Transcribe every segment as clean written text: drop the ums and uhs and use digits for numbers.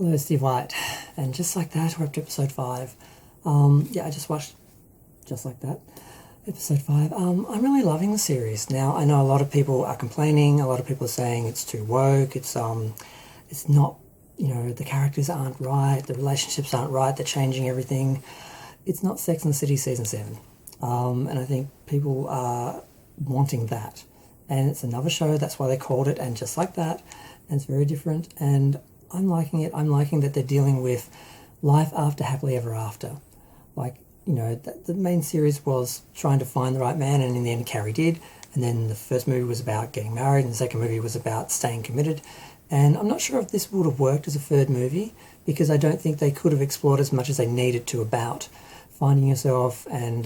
Hello, Steve White. And just like that, we're up to episode 5. I just watched Just Like That, episode 5. I'm really loving the series. Now, I know a lot of people are complaining, a lot of people are saying it's too woke, it's not, the characters aren't right, the relationships aren't right, they're changing everything. It's not Sex and the City Season 7. And I think people are wanting that. And it's another show, that's why they called it And Just Like That. And it's very different, and I'm liking it. I'm liking that they're dealing with life after Happily Ever After. The main series was trying to find the right man, and in the end Carrie did. And then the first movie was about getting married, and the second movie was about staying committed. And I'm not sure if this would have worked as a third movie, because I don't think they could have explored as much as they needed to about finding yourself and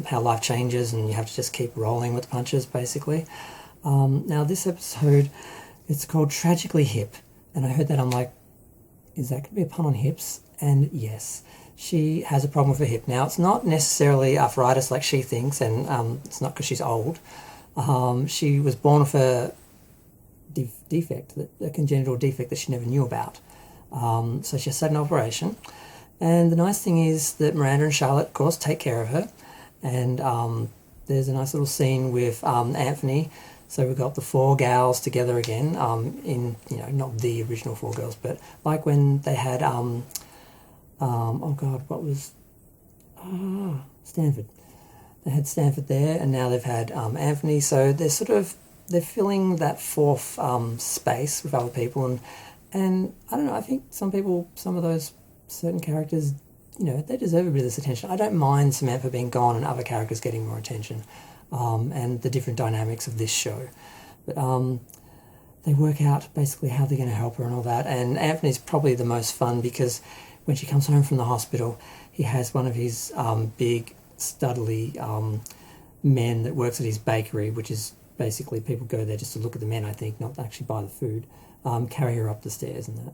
how life changes, and you have to just keep rolling with the punches, basically. Now, this episode, it's called Tragically Hip. And I heard that, I'm like, is that going to be a pun on hips? And yes, she has a problem with her hip. Now, it's not necessarily arthritis like she thinks, and it's not because she's old. She was born with a defect, a congenital defect that she never knew about. So she has had an operation. And the nice thing is that Miranda and Charlotte, of course, take care of her. And there's a nice little scene with Anthony. So we've got the 4 gals together again, not the original 4 girls, but like when they had, Stanford. They had Stanford there, and now they've had Anthony. So they're filling that 4th space with other people, and I don't know. I think some of those certain characters, they deserve a bit of this attention. I don't mind Samantha being gone and other characters getting more attention. And the different dynamics of this show. But they work out basically how they're going to help her and all that. And Anthony's probably the most fun, because when she comes home from the hospital, he has one of his big, studly men that works at his bakery, which is basically people go there just to look at the men, I think, not actually buy the food, carry her up the stairs and that.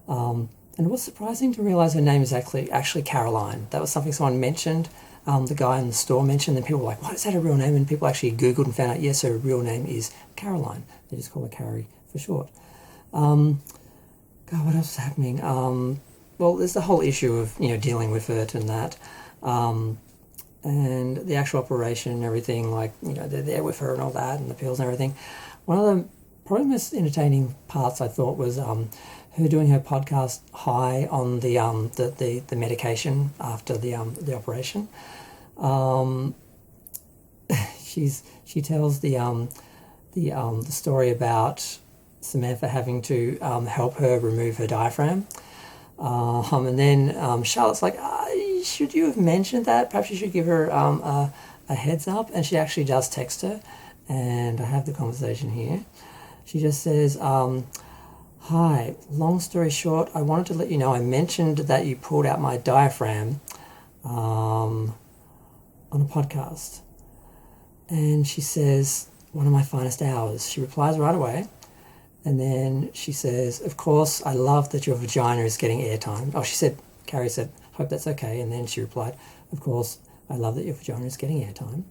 And it was surprising to realise her name is actually Caroline. That was something someone mentioned. The guy in the store mentioned, and people were like, what, is that a real name? And people actually Googled and found out, yes, her real name is Caroline. They just call her Carrie for short. God, what else is happening? Well, there's the whole issue of, dealing with it and that. And the actual operation and everything, they're there with her and all that, and the pills and everything. One of the probably most entertaining parts, I thought, was her doing her podcast high on the medication after the operation. She tells the story about Samantha having to help her remove her diaphragm, and then Charlotte's like, should you have mentioned that? Perhaps you should give her a heads up. And she actually does text her, and I have the conversation here. She just says, hi, long story short, I wanted to let you know I mentioned that you pulled out my diaphragm on a podcast. And she says, one of my finest hours. She replies right away. And then she says, of course, I love that your vagina is getting airtime. Carrie said, hope that's okay. And then she replied, of course, I love that your vagina is getting airtime.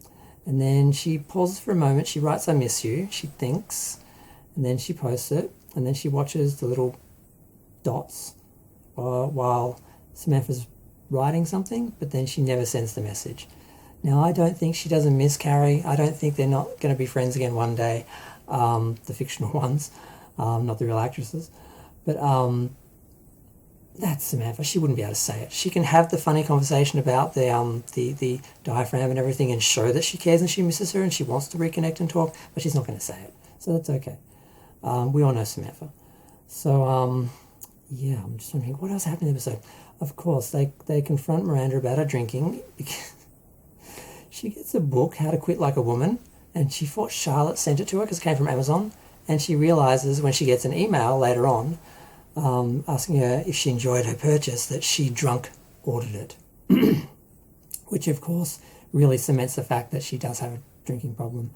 And then she pauses for a moment. She writes, I miss you. She thinks. And then she posts it. And then she watches the little dots while Samantha's writing something, but then she never sends the message. Now, I don't think she doesn't miss Carrie. I don't think they're not going to be friends again one day, the fictional ones, not the real actresses. But that's Samantha. She wouldn't be able to say it. She can have the funny conversation about the diaphragm and everything and show that she cares and she misses her and she wants to reconnect and talk, but she's not going to say it. So that's okay. We all know Samantha. So, I'm just wondering, what else happened in the episode? Of course, they confront Miranda about her drinking, because she gets a book, How to Quit Like a Woman, and she thought Charlotte sent it to her because it came from Amazon, and she realises when she gets an email later on asking her if she enjoyed her purchase, that she drunk ordered it, which of course really cements the fact that she does have a drinking problem.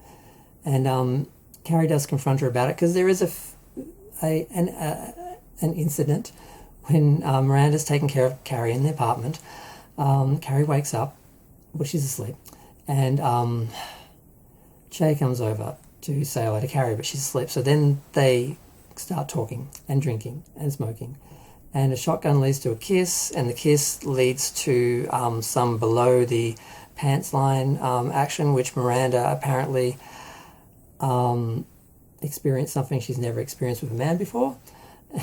And Carrie does confront her about it, because there is an incident when Miranda's taking care of Carrie in the apartment. Carrie wakes up, well, she's asleep, and Che comes over to say hello to Carrie, but she's asleep. So then they start talking and drinking and smoking, and a shotgun leads to a kiss, and the kiss leads to some below the pants line action, which Miranda apparently experienced something she's never experienced with a man before.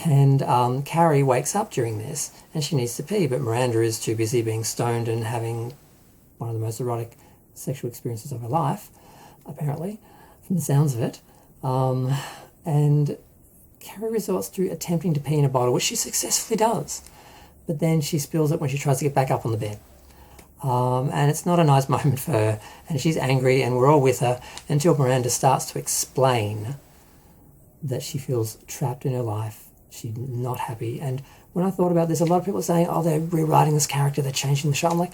And Carrie wakes up during this, and she needs to pee, but Miranda is too busy being stoned and having one of the most erotic sexual experiences of her life, apparently, from the sounds of it. And Carrie resorts to attempting to pee in a bottle, which she successfully does. But then she spills it when she tries to get back up on the bed. And it's not a nice moment for her, and she's angry, and we're all with her until Miranda starts to explain that she feels trapped in her life. She's not happy. And when I thought about this, a lot of people are saying, oh, they're rewriting this character, they're changing the show. I'm like,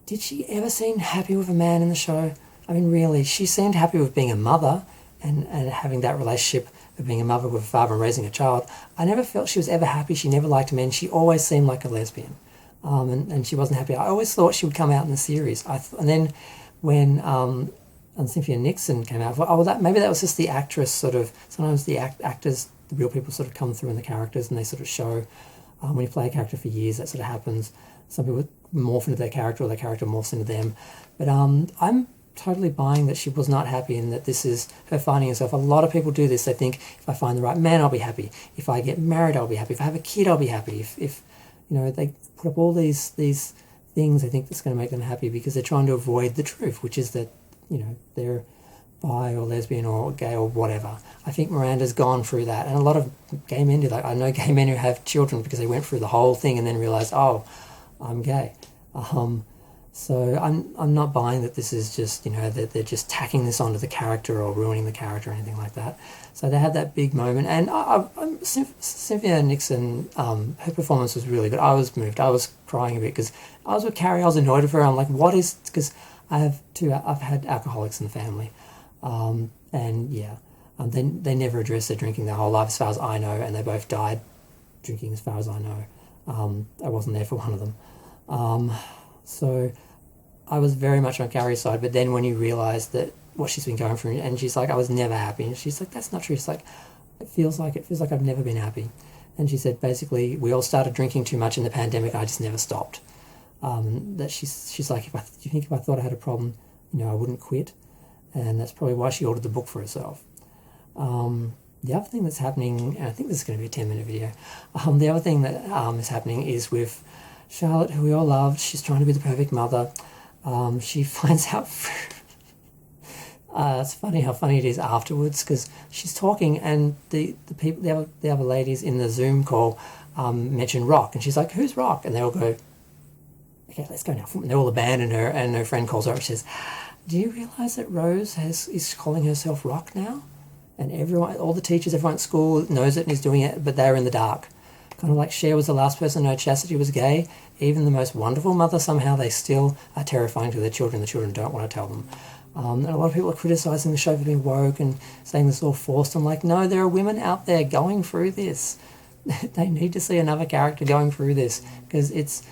did she ever seem happy with a man in the show? I mean, really, she seemed happy with being a mother and having that relationship of being a mother with a father and raising a child. I never felt she was ever happy. She never liked men. She always seemed like a lesbian. And she wasn't happy. I always thought she would come out in the series. And then when Cynthia Nixon came out, I thought, oh, maybe that was just the actress sort of, sometimes the actors, the real people sort of come through in the characters and they sort of show, when you play a character for years, that sort of happens. Some people morph into their character or their character morphs into them. But I'm totally buying that she was not happy and that this is her finding herself. A lot of people do this. They think, if I find the right man, I'll be happy. If I get married, I'll be happy. If I have a kid, I'll be happy. If they put up all these things they think that's going to make them happy because they're trying to avoid the truth, which is that, they're bi or lesbian or gay or whatever. I think Miranda's gone through that, and a lot of gay men do that. I know gay men who have children because they went through the whole thing and then realised, oh, I'm gay. So I'm not buying that this is just, that they're just tacking this onto the character or ruining the character or anything like that. So they had that big moment, and Cynthia Nixon, her performance was really good. I was moved. I was crying a bit because I was with Carrie. I was annoyed with her. I'm like, what is? Because I've had alcoholics in the family, they never addressed their drinking their whole life, as far as I know, and they both died drinking, as far as I know. I wasn't there for one of them, so I was very much on Carrie's side. But then when you realise that what she's been going through, and she's like, I was never happy, and she's like, that's not true. It's like, it feels like I've never been happy. And she said, basically, we all started drinking too much in the pandemic. I just never stopped. That she's like, do you think if I thought I had a problem, I wouldn't quit? And that's probably why she ordered the book for herself. The other thing that's happening, and I think this is going to be a 10-minute video, the other thing that is happening is with Charlotte, who we all loved. She's trying to be the perfect mother. She finds out... it's funny how funny it is afterwards, because she's talking and the other ladies in the Zoom call mention Rock, and she's like, who's Rock? And they all go, okay, let's go now. And they all abandon her, and her friend calls her up and says, do you realise that Rose is calling herself Rock now? And everyone, all the teachers, everyone at school knows it and is doing it, but they're in the dark. Kind of like Cher was the last person to know Chastity was gay. Even the most wonderful mother, somehow they still are terrifying to their children. The children don't want to tell them. And a lot of people are criticising the show for being woke and saying this is all forced. I'm like, no, there are women out there going through this. They need to see another character going through this, because it's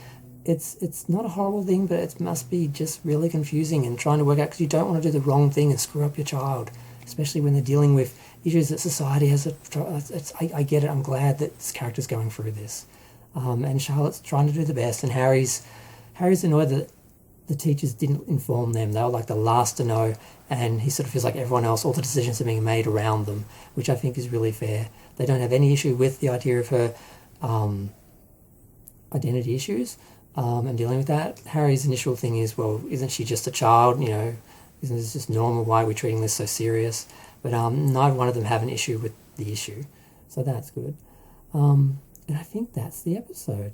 not a horrible thing, but it must be just really confusing and trying to work out, because you don't want to do the wrong thing and screw up your child, especially when they're dealing with issues that society has. I get it. I'm glad that this character's going through this. And Charlotte's trying to do the best, and Harry's annoyed that the teachers didn't inform them. They were like the last to know, and he sort of feels like everyone else, all the decisions are being made around them, which I think is really fair. They don't have any issue with the idea of her identity issues and dealing with that. Harry's initial thing is, well, isn't she just a child? Isn't this just normal? Why are we treating this so serious? But neither one of them have an issue with the issue, so that's good. And I think that's the episode.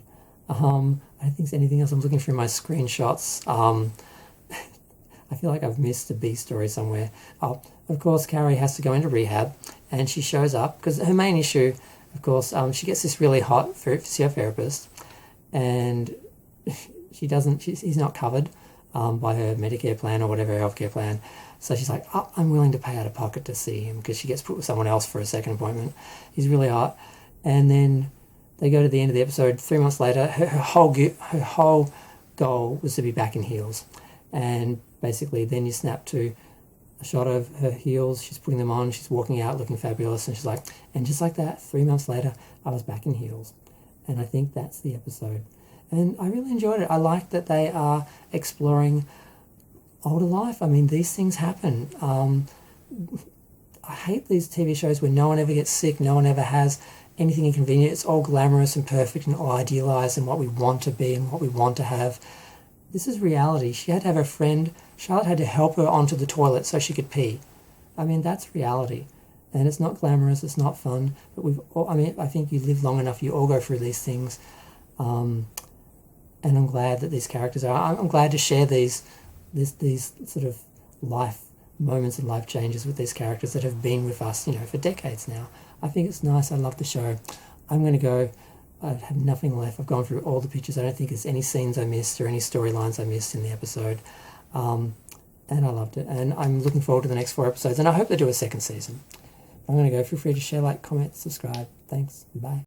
I don't think there's anything else. I'm looking through my screenshots. I feel like I've missed a B story somewhere. Oh, of course, Carrie has to go into rehab, and she shows up because her main issue, of course, she gets this really hot physiotherapist, and he's not covered by her Medicare plan or whatever healthcare plan. So she's like, oh, I'm willing to pay out of pocket to see him, because she gets put with someone else for a second appointment. He's really hot. And then they go to the end of the episode. 3 months later, her whole goal was to be back in heels. And basically then you snap to a shot of her heels. She's putting them on. She's walking out looking fabulous. And she's like, and just like that, 3 months later, I was back in heels. And I think that's the episode. And I really enjoyed it. I like that they are exploring older life. I mean, these things happen. I hate these TV shows where no one ever gets sick, no one ever has anything inconvenient. It's all glamorous and perfect and all idealized and what we want to be and what we want to have. This is reality. She had to have a friend. Charlotte had to help her onto the toilet so she could pee. I mean, that's reality. And it's not glamorous, it's not fun, but I think you live long enough, you all go through these things. And I'm glad that these characters I'm glad to share these sort of life moments and life changes with these characters that have been with us, for decades now. I think it's nice. I love the show. I'm going to go. I have nothing left. I've gone through all the pictures. I don't think there's any scenes I missed or any storylines I missed in the episode. And I loved it. And I'm looking forward to the next 4 episodes. And I hope they do a second season. I'm going to go. Feel free to share, like, comment, subscribe. Thanks. Bye.